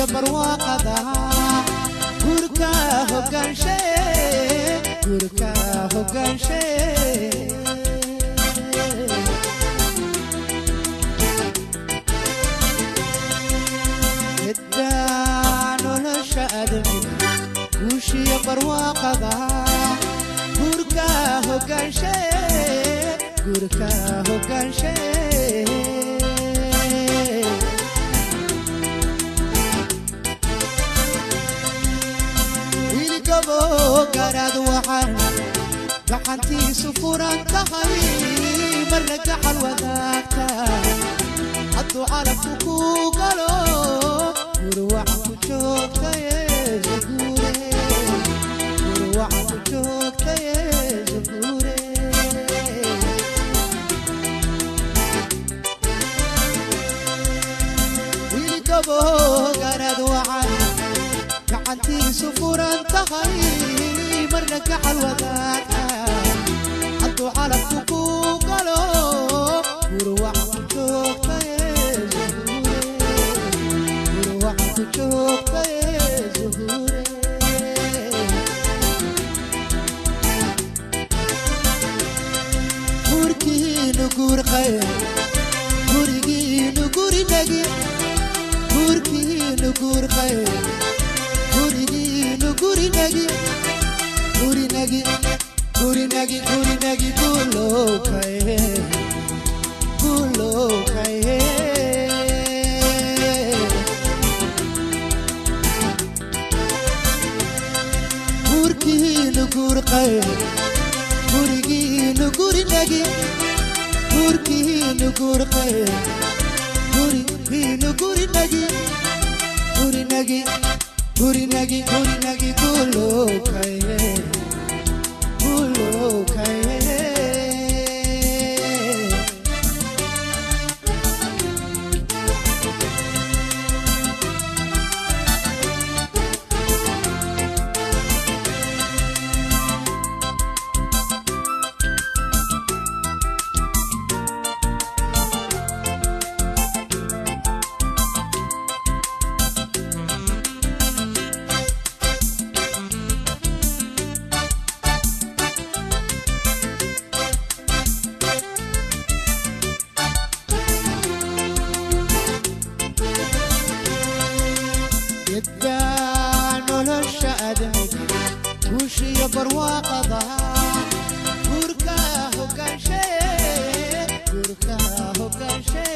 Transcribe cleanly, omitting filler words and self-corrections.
guushiya barwaaqada gurka hogaanshe gurka hogaanshe nolosha aadamiga guushiya barwaaqada gurka hogaanshe gurka hogaanshe wiilgabo garaad waxaan gacantiisu furan tahay marna gacal wadaagta hadduu calabku ku galo gurwaca ku joogtaye zaguure gurwaca ku joogtaye zaguure wiilgabo garaad waxaan gacantiisu furan tahay marna gacal wadaagta hadduu calabku ku galo gurwaca ku joogtaye zaguure gurwaca ku joogtaye zaguure gurkiinu gurqaye gurigiinu gurinagi gurkiinu gurqaye gurigiinu gurinagi gurinagi gurinagi gurinagi gulowkaye gulowkaye gurkiinu gurqaye gurigiinu gurinagi gurkiinu gurqaye gurigiinu gurinagi gurinagi gurinagi gurinagi gulowkaye gulowkaye nolosha aadamiga guushiya barwaaqada gurka hogaanshe gurka hogaanshe